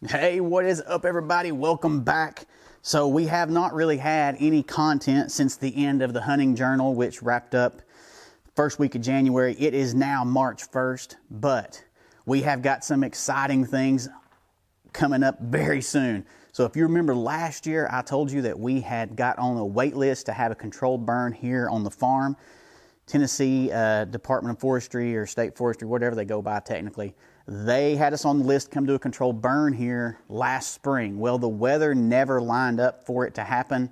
Hey, what is up, everybody? Welcome back. So we have not really had any content since the end of the hunting journal, which wrapped up first week of January. It is now March 1st, but we have got some exciting things coming up very soon. So if you remember last year, I told you that we had got on a wait list to have a controlled burn here on the farm. Tennessee Department of Forestry or State Forestry, whatever they go by technically, they had us on the list to come do a controlled burn here last spring. Well, the weather never lined up for it to happen.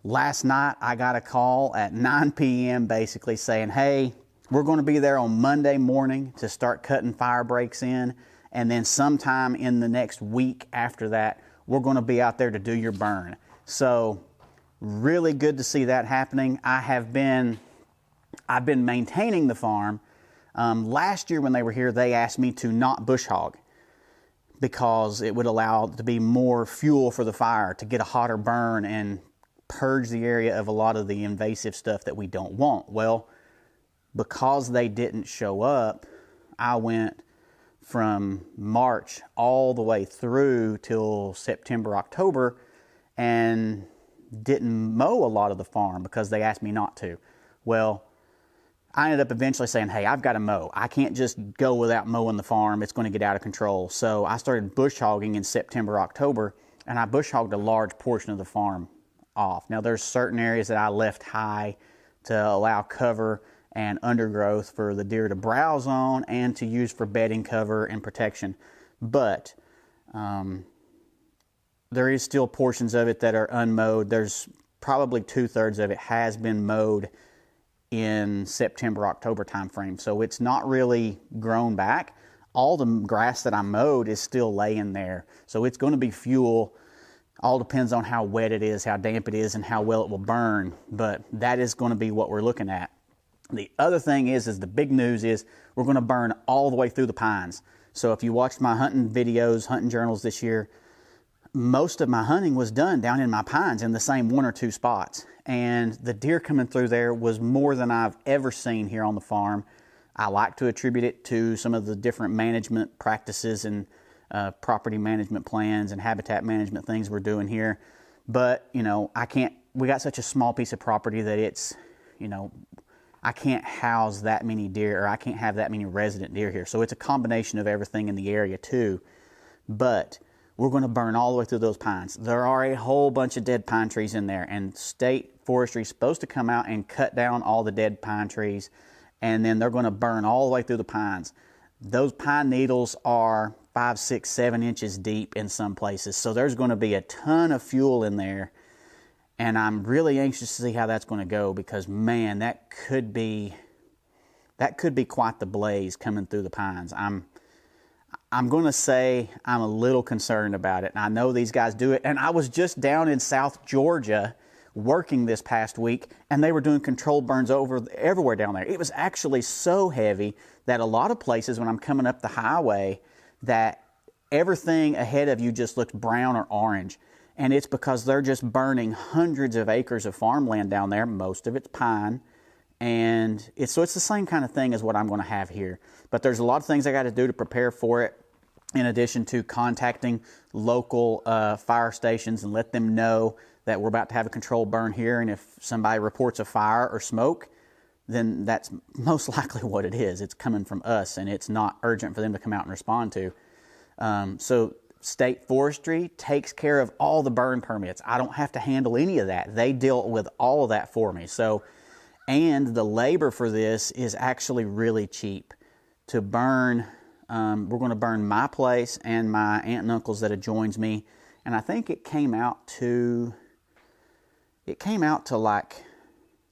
Last night, I got a call at 9 p.m. basically saying, hey, we're going to be there on Monday morning to start cutting fire breaks in. And then sometime in the next week after that, we're going to be out there to do your burn. So really good to see that happening. I've been maintaining the farm. Last year when they were here, they asked me to not bush hog because it would allow to be more fuel for the fire to get a hotter burn and purge the area of a lot of the invasive stuff that we don't want. Well, because they didn't show up, I went from March all the way through till September, October, and didn't mow a lot of the farm because they asked me not to. Well, I ended up eventually saying, hey, I've got to mow. I can't just go without mowing the farm. It's going to get out of control. So I started bush hogging in September, October, and I bush hogged a large portion of the farm off. Now, there's certain areas that I left high to allow cover and undergrowth for the deer to browse on and to use for bedding cover and protection. But there is still portions of it that are unmowed. There's probably 2/3 of it has been mowed in September, October timeframe. So it's not really grown back. All the grass that I mowed is still laying there. So it's going to be fuel. All depends on how wet it is, how damp it is, and how well it will burn. But that is going to be what we're looking at. The other thing is the big news is we're going to burn all the way through the pines. So if you watched my hunting videos, hunting journals this year, most of my hunting was done down in my pines in the same 1 or 2 spots. And the deer coming through there was more than I've ever seen here on the farm. I like to attribute it to some of the different management practices and property management plans and habitat management things we're doing here. But, we got such a small piece of property that it's, I can't house that many deer, or I can't have that many resident deer here. So it's a combination of everything in the area too. But we're going to burn all the way through those pines. There are a whole bunch of dead pine trees in there, and state forestry is supposed to come out and cut down all the dead pine trees, and then they're going to burn all the way through the pines. Those pine needles are 5, 6, 7 inches deep in some places, so there's going to be a ton of fuel in there, and I'm really anxious to see how that's going to go because, man, that could be quite the blaze coming through the pines. I'm going to say I'm a little concerned about it. And I know these guys do it. And I was just down in South Georgia working this past week, and they were doing controlled burns everywhere down there. It was actually so heavy that a lot of places when I'm coming up the highway that everything ahead of you just looks brown or orange. And it's because they're just burning hundreds of acres of farmland down there. Most of it's pine. And it's the same kind of thing as what I'm going to have here. But there's a lot of things I got to do to prepare for it, in addition to contacting local fire stations and let them know that we're about to have a controlled burn here. And if somebody reports a fire or smoke, then that's most likely what it is. It's coming from us, and it's not urgent for them to come out and respond to. So State Forestry takes care of all the burn permits. I don't have to handle any of that. They deal with all of that for me. And the labor for this is actually really cheap. To burn, we're going to burn my place and my aunt and uncle's that adjoins me. And I think it came out to like,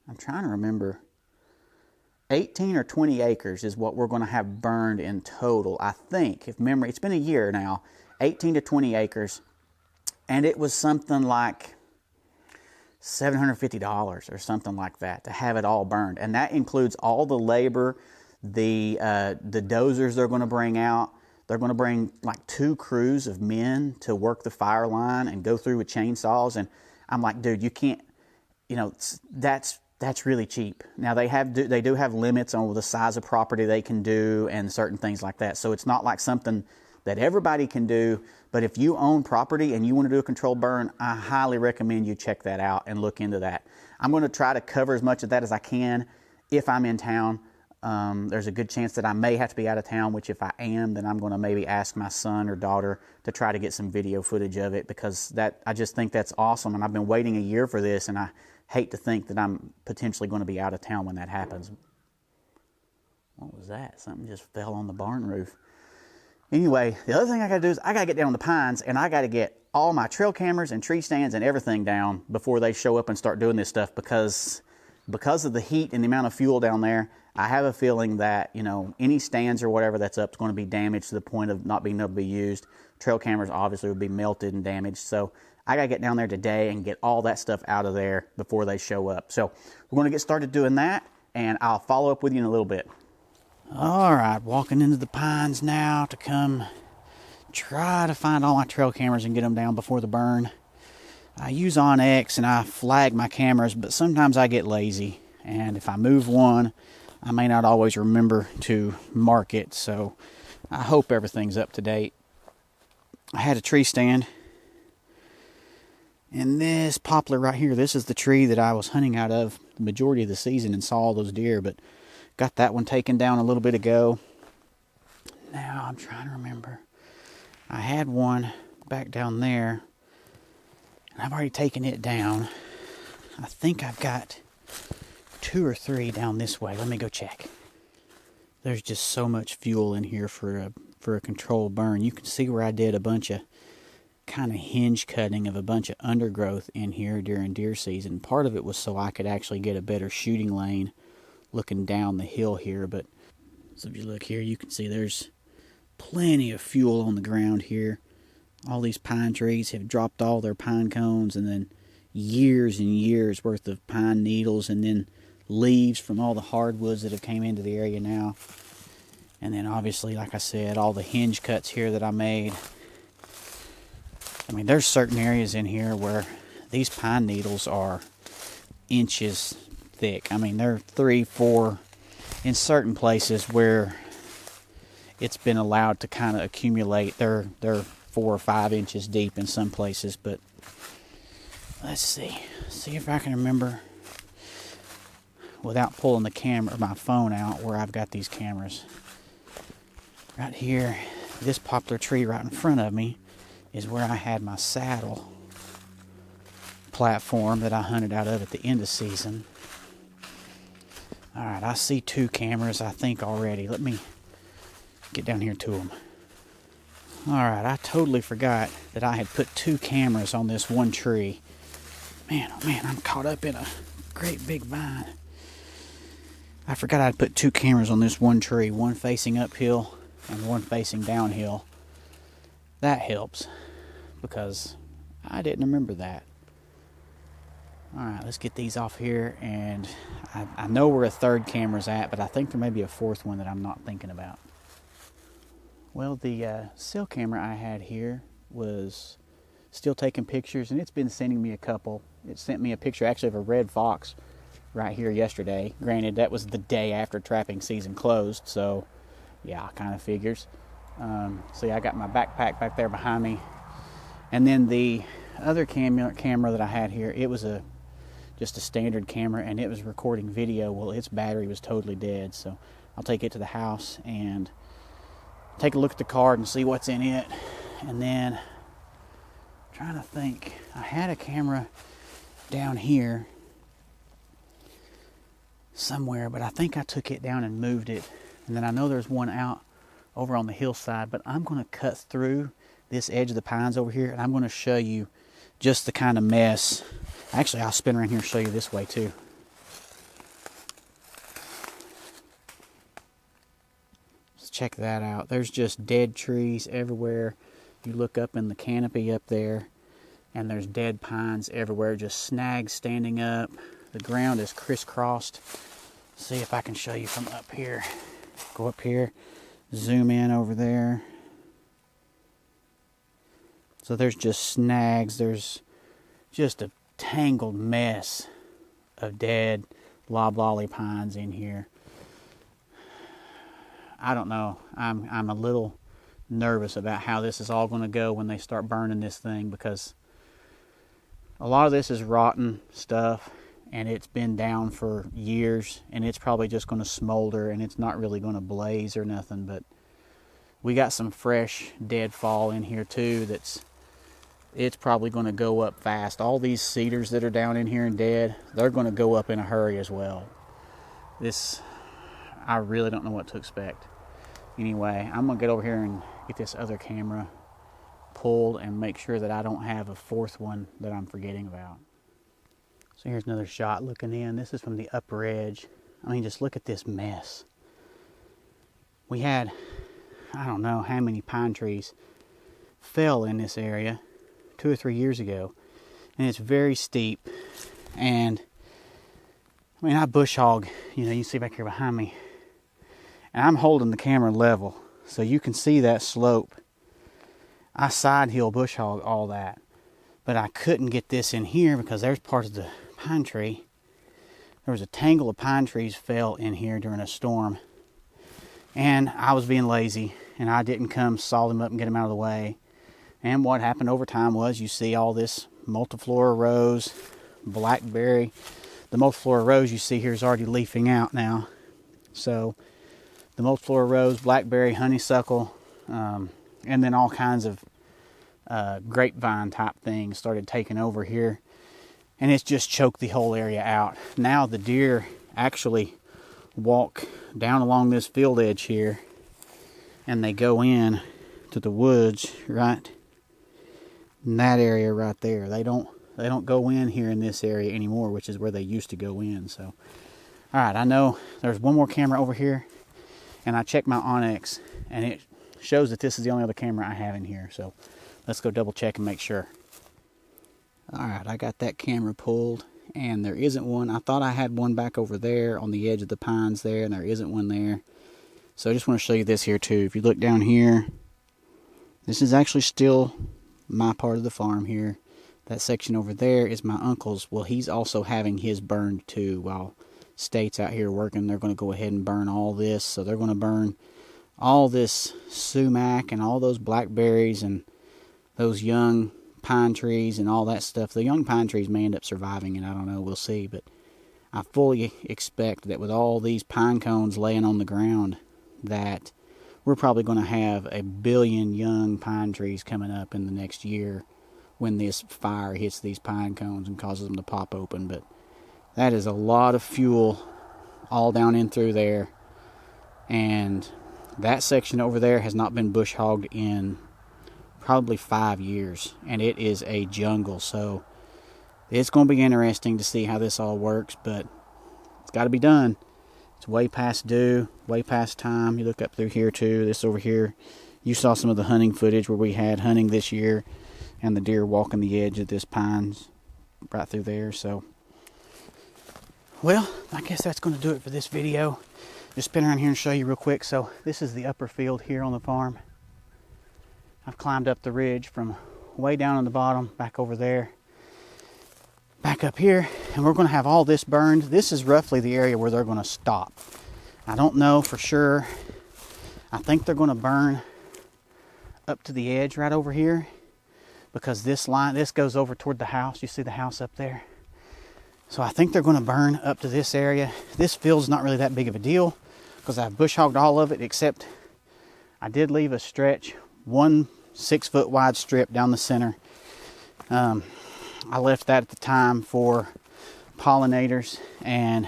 I'm trying to remember, 18 or 20 acres is what we're going to have burned in total. I think, if memory, it's been a year now, 18 to 20 acres. And it was something like $750 or something like that to have it all burned. And that includes all the labor, the dozers they're going to bring out. They're going to bring like 2 crews of men to work the fire line and go through with chainsaws. And I'm like, dude, you can't, that's really cheap. Now they do have limits on the size of property they can do and certain things like that. So it's not like something that everybody can do. But if you own property and you want to do a controlled burn, I highly recommend you check that out and look into that. I'm going to try to cover as much of that as I can if I'm in town. There's a good chance that I may have to be out of town, which if I am, then I'm going to maybe ask my son or daughter to try to get some video footage of it, because I just think that's awesome. And I've been waiting a year for this, and I hate to think that I'm potentially going to be out of town when that happens. What was that? Something just fell on the barn roof. Anyway, the other thing I got to do is I got to get down the pines, and I got to get all my trail cameras and tree stands and everything down before they show up and start doing this stuff, because of the heat and the amount of fuel down there. I have a feeling that, any stands or whatever that's up is going to be damaged to the point of not being able to be used. Trail cameras obviously would be melted and damaged. So I got to get down there today and get all that stuff out of there before they show up. So we're going to get started doing that, and I'll follow up with you in a little bit. All right, walking into the pines now to come try to find all my trail cameras and get them down before the burn. I use OnX and I flag my cameras, but sometimes I get lazy. And if I move one, I may not always remember to mark it. So I hope everything's up to date. I had a tree stand. And this poplar right here, this is the tree that I was hunting out of the majority of the season and saw all those deer. But got that one taken down a little bit ago. Now I'm trying to remember. I had one back down there. And I've already taken it down. I think I've got 2 or 3 down this way. Let me go check. There's just so much fuel in here for a controlled burn. You can see where I did a bunch of kind of hinge cutting of a bunch of undergrowth in here during deer season. Part of it was so I could actually get a better shooting lane looking down the hill here. But so if you look here, you can see there's plenty of fuel on the ground here. All these pine trees have dropped all their pine cones, and then years and years worth of pine needles, and then leaves from all the hardwoods that have came into the area now. And then obviously, like I said, all the hinge cuts here that I made. I mean, there's certain areas in here where these pine needles are inches thick. I mean, they're 3, 4 in certain places where it's been allowed to kind of accumulate. They're 4 or 5 inches deep in some places. But let's see if I can remember without pulling the camera, my phone out, where I've got these cameras. Right here, this poplar tree right in front of me is where I had my saddle platform that I hunted out of at the end of season. Alright, I see 2 cameras, I think, already. Let me get down here to them. Alright, I totally forgot that I had put 2 cameras on this one tree. Man, oh man, I'm caught up in a great big vine. I forgot I'd put 2 cameras on this one tree, one facing uphill and one facing downhill. That helps, because I didn't remember that. Alright, let's get these off here, and I know where a 3rd camera's at, but I think there may be a 4th one that I'm not thinking about. Well, the cell camera I had here was still taking pictures, and it's been sending me a couple. It sent me a picture actually of a red fox right here yesterday. Granted, that was the day after trapping season closed, so yeah, kind of figures. So yeah, I got my backpack back there behind me. And then the other camera that I had here, it was just a standard camera, and it was recording video. Well, its battery was totally dead, so I'll take it to the house and take a look at the card and see what's in it. And then I'm trying to think, I had a camera down here somewhere, but I think I took it down and moved it. And then I know there's one out over on the hillside, but I'm going to cut through this edge of the pines over here, and I'm going to show you just the kind of mess. Actually, I'll spin around here and show you this way too. Let's check that out. There's just dead trees everywhere. You look up in the canopy up there, and there's dead pines everywhere, just snags standing up. The ground is crisscrossed. See if I can show you from up here. Go up here, zoom in over there. So there's just snags. There's just a tangled mess of dead loblolly pines in here. I don't know. I'm a little nervous about how this is all going to go when they start burning this thing, because a lot of this is rotten stuff and it's been down for years, and it's probably just going to smolder and it's not really going to blaze or nothing. But we got some fresh deadfall in here too it's probably going to go up fast. All these cedars that are down in here and dead, they're going to go up in a hurry as well. I really don't know what to expect. Anyway, I'm going to get over here and get this other camera pulled and make sure that I don't have a fourth one that I'm forgetting about. So here's another shot looking in. This is from the upper edge. I mean, just look at this mess. We had, I don't know how many pine trees fell in this area 2 or 3 years ago, and it's very steep. And I mean, I bush hog, you can see back here behind me, and I'm holding the camera level so you can see that slope. I side hill bush hog all that, but I couldn't get this in here because there's parts of the pine tree. There was a tangle of pine trees fell in here during a storm, and I was being lazy and I didn't come saw them up and get them out of the way. And what happened over time was, you see all this multiflora rose, blackberry. The multiflora rose you see here is already leafing out now. So the multiflora rose, blackberry, honeysuckle, and then all kinds of grapevine type things started taking over here. And it's just choked the whole area out. Now the deer actually walk down along this field edge here, and they go in to the woods right in that area right there. They don't go in here in this area anymore, which is where they used to go in. So, all right, I know there's one more camera over here, and I checked my Onyx, and it shows that this is the only other camera I have in here. So let's go double check and make sure. All right, I got that camera pulled, and there isn't one. I thought I had one back over there on the edge of the pines there, and there isn't one there. So I just want to show you this here too. If you look down here, this is actually still my part of the farm here. That section over there is my uncle's. Well, he's also having his burned too. While State's out here working, they're going to go ahead and burn all this. So they're going to burn all this sumac and all those blackberries and those young pine trees and all that stuff. The young pine trees may end up surviving, and I don't know, we'll see. But I fully expect that with all these pine cones laying on the ground, that we're probably going to have 1 billion young pine trees coming up in the next year when this fire hits these pine cones and causes them to pop open. But that is a lot of fuel all down in through there. And that section over there has not been bush hogged in probably 5 years, and it is a jungle. So it's going to be interesting to see how this all works, but it's got to be done. It's way past due, way past time. You look up through here too, this over here. You saw some of the hunting footage where we had hunting this year, and the deer walking the edge of this pines right through there. So, well, I guess that's going to do it for this video. Just spin around here and show you real quick. So this is the upper field here on the farm. I've climbed up the ridge from way down on the bottom, back over there, back up here, and we're going to have all this burned. This is roughly the area where they're going to stop. I don't know for sure. I think they're going to burn up to the edge right over here, because this line, this goes over toward the house. You see the house up there? So I think they're going to burn up to this area. This field's not really that big of a deal because I've bush hogged all of it, except I did leave a stretch, 1 6-foot wide strip down the center. I left that at the time for pollinators and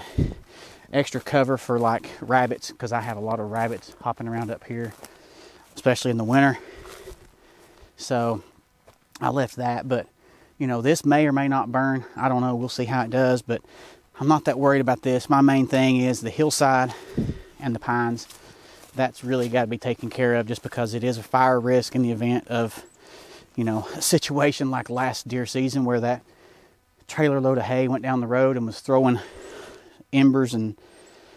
extra cover for like rabbits, because I have a lot of rabbits hopping around up here, especially in the winter. So I left that, but you know, this may or may not burn. I don't know. We'll see how it does, but I'm not that worried about this. My main thing is the hillside and the pines. That's really got to be taken care of, just because it is a fire risk in the event of, you know, a situation like last deer season where that trailer load of hay went down the road and was throwing embers and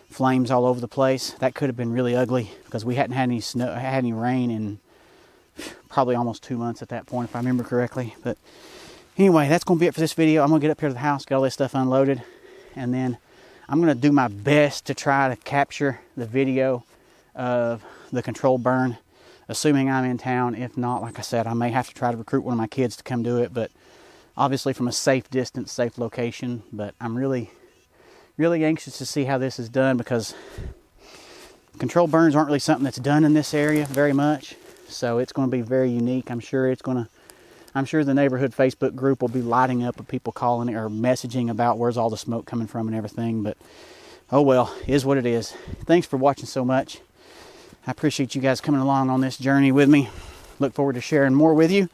flames all over the place. That could have been really ugly, because we hadn't had any snow, had any rain in probably almost 2 months at that point, if I remember correctly. But anyway, that's going to be it for this video. I'm going to get up here to the house, get all this stuff unloaded, and then I'm going to do my best to try to capture the video of the controlled burn assuming I'm in town. If not, like I said, I may have to try to recruit one of my kids to come do it, but obviously from a safe distance, safe location. But I'm really anxious to see how this is done, because controlled burns aren't really something that's done in this area very much. So it's going to be very unique. I'm sure the neighborhood Facebook group will be lighting up with people calling or messaging about where's all the smoke coming from and everything. But oh well, it is what it is. Thanks for watching so much. I appreciate you guys coming along on this journey with me. Look forward to sharing more with you.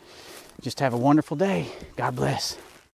Just have a wonderful day. God bless.